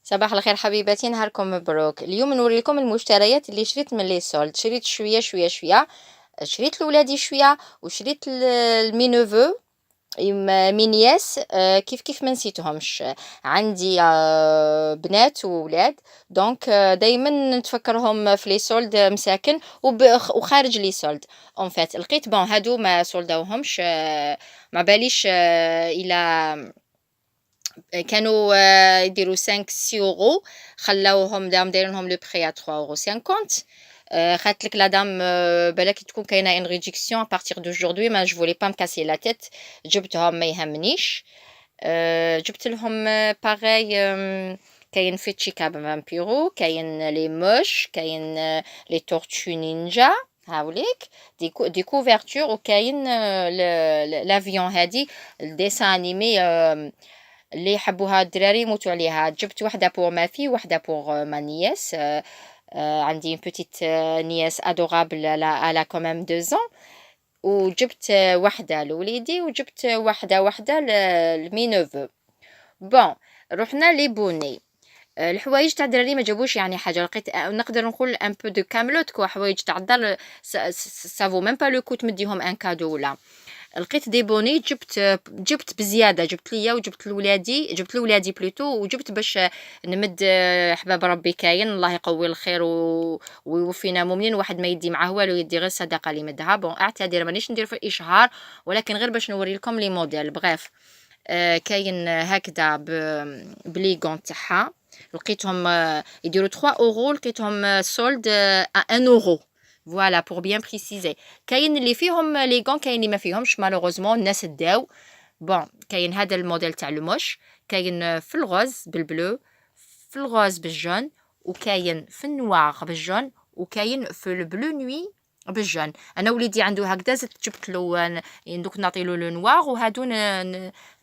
صباح الخير حبيباتي، نهاركم مبروك. اليوم نوري لكم المشتريات اللي شريت من لي سولد. شريت شويه شويه شويه، شريت لولادي شويه وشريت لمي نوفو مي نياس. كيف ما نسيتهمش. عندي بنات وولاد. دونك دايما نتفكرهم في لي سولد مساكن وخارج لي سولد. اون فات لقيت بون هادو ما سولداوهمش. ما باليش الى كانوا يديروا 5 6 €. خلاوهم دايرينهم لو بخي 3,50 €. خدت لك لا دام بالك تكون كاينه ان ريدكسيون ا بارtir d'aujourd'hui ما جو فولي با مكاسي لا تيت. جبتهم ما يهمنيش. جبت لهم باغاي. كاين في تشيكا فامبيرو، كاين لي موش، كاين لي تورتو نينجا. هاوليك دي كوفرتور، وكاين لافيون هادي الديسان انيمي اللي يحبوها الدراري يموتوا عليها. جبت وحده بور ما في، وحده بور ما نياس. عندي une petite nièce adorable elle a quand même 2 ans. وجبت وحده لوليدي، وجبت وحده لمي نوفو. بون رحنا لي بوني. الحوايج تاع الدراري ما جابوش يعني حاجه. لقيت نقدر نقول ان بو دو كاملوت كوا، حوايج تاع الدار سافو ميم با لو كو تمديهم ان كادو ولا. لقيت دي بوني، جبت بزياده، جبت ليا وجبت لولادي، جبت لولادي بلوتو، وجبت باش نمد. حباب ربي كاين، الله يقوي الخير ويوفينا مؤمنين. واحد ما يدي معاه والو، يدي غير صدقه اللي مدها. بون اعتذر مانيش ندير في الاشهار، ولكن غير باش نوري لكم لي موديل. بغيف كاين هكذا بليغون تاعها. لقيتهم يديروا 3 €، لقيتهم سولد 1 €. فوالا بور بيان بريسيزي. كاين اللي فيهم لي غون، كاين اللي ما فيهمش مالوغوزمون الناس داو. بون كاين هذا الموديل تاع الموش، كاين في الغوز بالبلو، في الغوز بالجون، وكاين في النوار بالجون، وكاين في البلو نوي بالجون. انا وليدي عنده هكذا، زدت جبت له دوك نعطيلو لو نوار، وهادو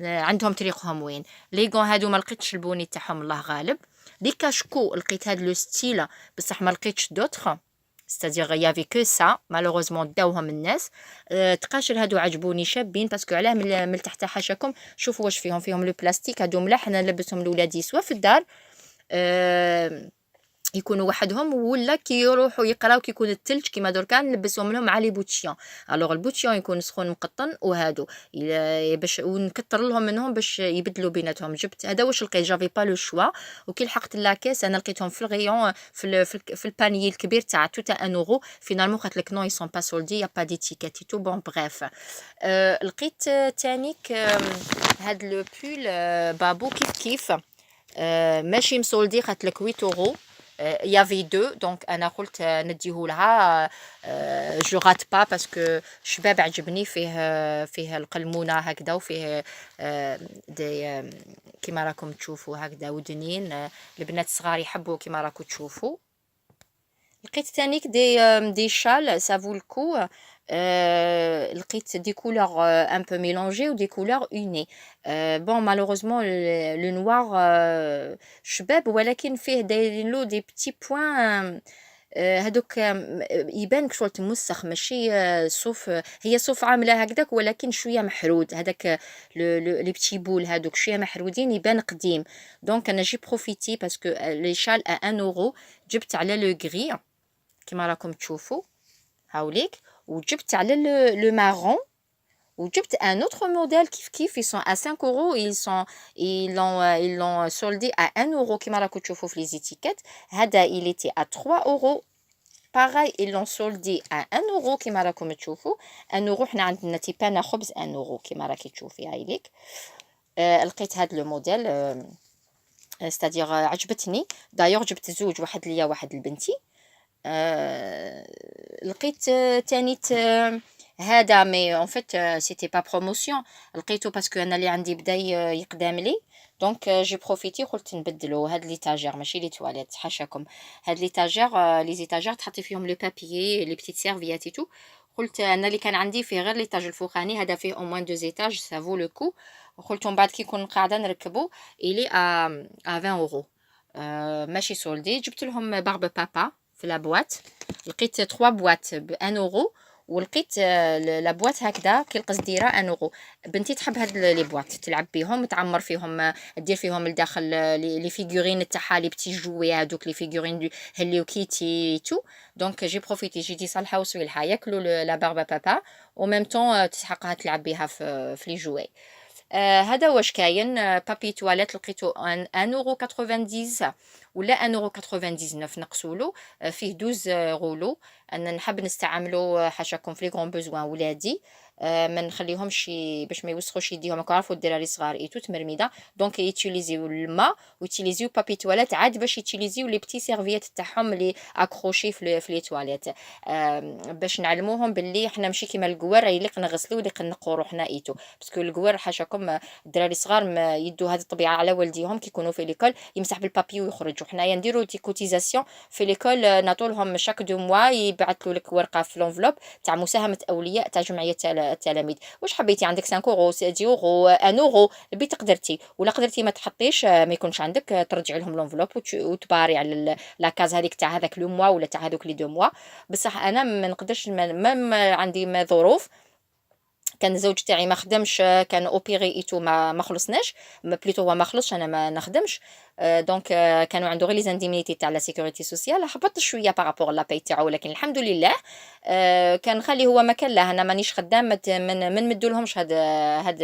عندهم طريقهم وين. لي غون هادو ما لقيتش البوني تاعهم الله غالب. لي كاشكو لقيت هاد لو ستيل، بصح ما لقيتش دوطخ. c'est-à-dire il y avait que ça malheureusement داوهم الناس. تقاشر هادو عجبوني شابين، باسكو علاه من تحت حاشاكم. شوفوا واش فيهم لو بلاستيك هادو ملاح. انا نلبسهم لولادي سوا في الدار يكونوا وحدهم، ولا كي يروحوا يقراو كي يكون الثلج كيما دركا نلبسهم لهم مع لي بوتيون. الوغ البوتيون يكون سخون مقطن، وهادو باش ونكثر لهم منهم باش يبدلوا بيناتهم. جبت هذا واش لقيت، جافي با لو شوا. وكي لحقت لاكيس انا لقيتهم في الغيون في البانيي الكبير تاع توتا 1 €. فينالمون قالت لك نو يي سون با سولدي، يا با ديتيكيت تو. بون بغيف لقيت تانيك هاد لو بول بابو كيف ماشي مسولدي. قالت لك 8 €. il y avait deux, donc انا قلت نديه لها. جو غات با باسكو شباب عجبني فيه القلمونه هكذا، وفيه دي كيما راكم تشوفوا هكذا ودنين. البنات الصغار يحبوا كيما راكم تشوفوا. لقيت تانيك دي شال سافو الكو. لقيت دي كولور ان بو ميلونجي ودي كولور اوني. بون مالوغوزمون لو نوار شباب، ولكن فيه دايرين له دي بتي بوين. هادوك يبان كشغل تمسخ، ماشي صوف. هي صوف عامله هكذاك، ولكن شويه محرود. هذاك لي بتي بول هادوك شويه محرودين، يبان قديم. دونك انا جي بروفيتي باسكو لي شال 1 €. جبت على لو غري كيما راكم تشوفوا هاوليك، وجبت على لو مارون، وجبت ان اوتر موديل كيف ils sont à 5 €. ils l'ont soldé à 1 € كيما راكم تشوفوا في لي زيتيكيت. هذا il était à 3 € pareil ils l'ont soldé à 1 € كيما راكم تشوفوا. 1 € حنا عندنا تيبانا خبز 1 € كيما راكي تشوفي هايليك. لقيت هذا لو موديل c'est-à-dire عجبتني. دايوغ جبت زوج، واحد ليا واحد لبنتي. لقيت تانيت هذا مي اون فيت سيتي با بروموسيون. لقيته باسكو انا اللي عندي بدا يقدام لي، دونك جي بروفيتي قلت نبدلو. هاد لي تاجير ماشي لي تواليت حاشاكم. هاد لي تاجير لي زيتاجير تحطي فيهم لو بابيي لي بتيت سيرفيات تو. قلت انا اللي كان عندي فيه غير ليطاج الفوقاني، هذا فيه او موان 2 ايطاج سافو لو كو. قلت من بعد كي نكون قاعده نركبو الي ا 20 €. ماشي سولدي. جبت لهم بارب بابا في لا بواط. لقيت 3 بواط ب 1 €، ولقيت لا بواط هكذا كي القصديره 1 اورو. بنتي تحب هاد لي بواط تلعب بيهم، تعمر فيهم، دير فيهم لداخل لي فيغورين تاعها، لي بتي جوي هادوك لي فيغورين هليو كيتي تو. دونك جي بروفيتي جيتي صالحه وصويلحه ياكلوا لا باربا بابا، و ميم طون تسحقها تلعب بها في لي جوي. هذا واش كاين. بابي تواليت لقيتو 1.90 ولا 1.99 نقصولو. فيه 12 غولو. انا نحب نستعملو حاشاكم في لي غون بوزوان ولادي. ما نخليهمش باش ما يوسخوش يديهم، راكم عارفوا الدراري صغار ايتو تمرميده، دونك يوتيليزيو الماء ويوتيليزيو بابي تواليت عاد باش يوتيليزيو لي بتي سيرفيات تاعهم اللي اكروشي في لي تواليت. باش نعلموهم باللي حنا ماشي كيما الكوار يليق نغسلو يليق نقوا روحنا ايتو، باسكو الكوار حاشاكم الدراري الصغار ما يدوا هذه الطبيعه على والديهم كي يكونوا في ليكول، يمسح بالبابي ويخرج. وحنايا نديرو دي كوتيزاسيون في ليكول، نعطولهم شاك دو موا يبعثوا لك ورقه في لونفلوب تاع مساهمه اولياء تاع جمعيه التلاميذ. واش حبيتي عندك 5 اورو 10 اورو 1 اورو بيت قدرتي، ولا قدرتي ما تحطيش ما يكونش عندك ترجعي لهم لونفلوب وتباري على لاكاز هذيك تاع هذاك لو موا ولا تاع هذوك لي دو موا. بصح انا ما نقدرش، ما عندي ما ظروف. كان الزوج تاعي ما خدمش، كان اوبيري ايتو ما خلصناش، ما بليتو هو ما خلصش انا ما نخدمش. دونك كانوا عنده غير لي زانديميتي تاع لا سيكوريتي سوسيال، هبطت شويه بارابور لا باي تاعو، ولكن الحمد لله. كان خلي هو ما كان له، انا مانيش خدام، من مدولهمش هاد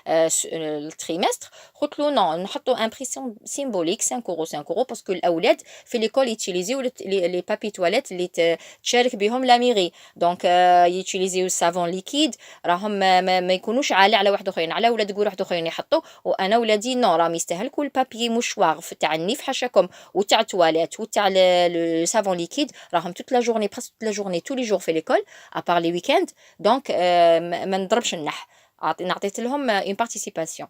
التريمستر. قلت له نو نحطوا ان بري سيمبوليك 5 اورو 5 اورو، باسكو الاولاد في ليكول يوتيليزيو لي بابي تواليت اللي تشارك بهم لا ميري. دونك يوتيليزيو السافون ليكيد، راهم ما يكونوش على واحد اخرين، على ولاد كوع واحد اخرين يحطوا. وانا ولادي نو راهم يستهلكوا البابي مشواغ تاع النيف حاشاكم وتاع تواليت وتاع لو سافون ليكيد، راهم توت لا جورني بريسك توت لا جورني تو لي جور في ليكول ابار لي ويكاند. دونك ما نضربش النح، نعطيت لهم اون بارتيسيباسيون.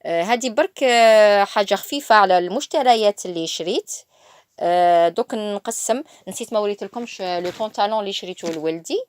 هذه برك حاجه خفيفه على المشتريات اللي شريت. دوك نقسم، نسيت ما وريت لكمش لو بونطالون اللي شريته لولدي،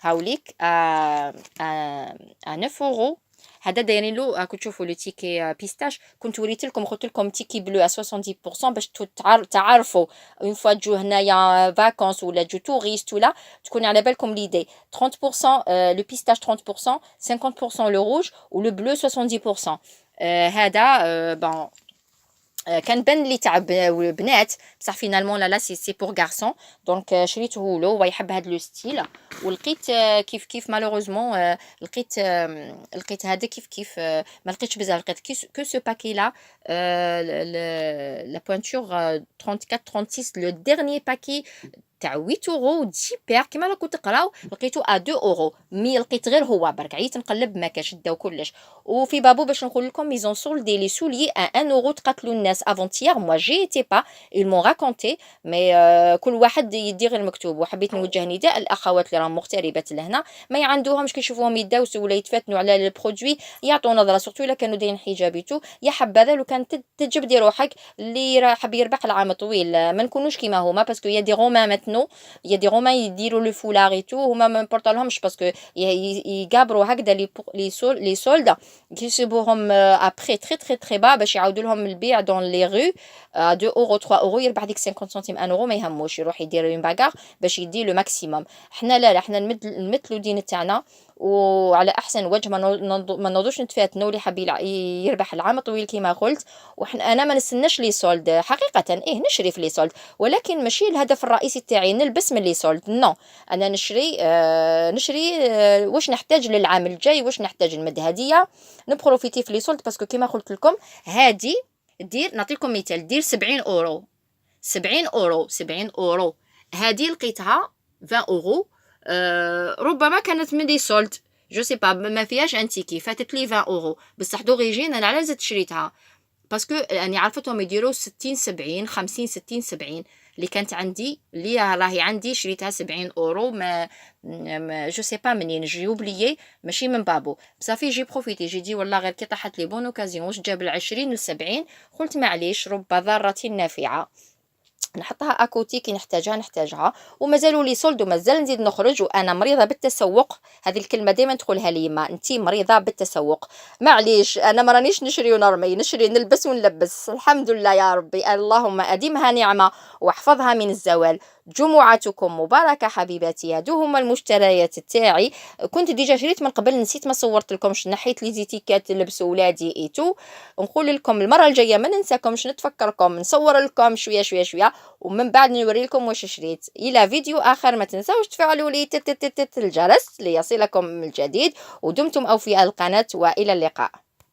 هاوليك 9 اورو. هذا دايرين له راكم تشوفوا لو تيكي بيستاش، كنت وريت لكم قلت لكم تيكي بلو 70% باش تعرفوا اون فوا تجو هنايا فاكونس ولا تجو توريست ولا تكون على بالكم ليدي. 30% لو بيستاش 30%، 50% لو روج ولو بلو 70%. هذا بون كان بان لي تاع بنات، بصح فينالمون لا سي بور غارسون. دونك شريته له، هو يحب هذا لو ستيل. ولقيت كيف مالوغوزمون لقيت هذا كيف ما لقيتش بزاف، لقيت كو سو باكي لا لا بوينتور 34 36 لو ديرني باكي تاع 8 اورو 10 بير كيما راكم تقراو، لقيتو 2 اورو. مي لقيت غير هو برك، عييت نقلب ما كاش داو كلش. وفي بابو باش نقول لكم ميزون سولدي لي سولي 1 اورو، تقاتلوا الناس افونتيير. موا جي ايتي با ils m'ont raconté، مي كل واحد يدير غير المكتوب. وحبيت نوجه نداء الاخوات اللي راهم مغتربات لهنا ما يعندوهمش كيشوفوهم يداوسوا ولا يتفاتنوا على البرودوي، يعطوا نظره سورتو الا كانوا دايرين حجابيتو. يا حبذا لو كان تجبدي روحك اللي راه حاب يربح العام طويل، ما نكونوش كيما هما، باسكو يا دي رومان ماتنو، يا دي رومان يديروا لو فولار اي تو، هما ما مبورطالهمش باسكو يقابروا هكذا لي سولدا يكسبوهم ابري تري تري تري با باش يعاودوا لهم البيع دون لي رو 2 اورو 3 اورو، يربح ديك 50 سنتيم 1 اورو ما يهموش، يروح يدير اون باغار باش يدي لو ماكسيموم. حنا لا حنا نمثلوا دين تاعنا وعلى احسن وجه، ما نوضوش نتفاتنوا اللي حاب يربح العام طويل كيما قلت. وحنا انا ما نستناش لي سولد حقيقه، نشري في لي سولد، ولكن ماشي الهدف الرئيسي تاعي نلبس من لي سولد. نو انا نشري واش نحتاج للعام الجاي، واش نحتاج نمد هديه، نبروفيتي في لي سولد. باسكو كيما قلت لكم هادي دير، نعطيكم مثال، دير 70 اورو 70 اورو 70 اورو. هادي لقيتها 20 اورو. ربما كانت من لي سولد جو سي با، ما فيهاش انتيكي، فاتت لي 20 اورو. بصح دوريجين انا على زدت شريتها باسكو يعني عرفتهم يديروا 60 70 50 60 70. اللي كانت عندي اللي راهي عندي شريتها 70 اورو. ما جو سي با منين جي اوبليي، ماشي من بابو. بصافي جي بروفيتي، جي دي والله غير كي طاحت لي بون اوكازيون واش جاب 20 ل 70، قلت معليش رب ضاره نافعه، نحطها اكوتي كي نحتاجها. ومازالوا لي سولد ومازال نزيد نخرج، وانا مريضه بالتسوق. هذه الكلمه دائما تقولها لي ما انتي مريضه بالتسوق. معليش انا ما رانيش نشري ونرمي، نشري نلبس ونلبس. الحمد لله يا ربي، اللهم اديمها نعمه واحفظها من الزوال. جمعتكم مباركة حبيباتي. هادو هما المشتريات تاعي. كنت ديجا شريت من قبل، نسيت ما صورت لكمش، نحيت لي زيتيكات لبسوا ولادي ايتو. نقول لكم المرة الجاية ما ننساكمش، نتفكركم نصور لكم شوية شوية شوية، ومن بعد نوري لكم واش شريت. الى فيديو اخر، ما تنساوش تفعلوا لي الجرس ليصلكم الجديد، ودمتم اوفياء القناة، والى اللقاء.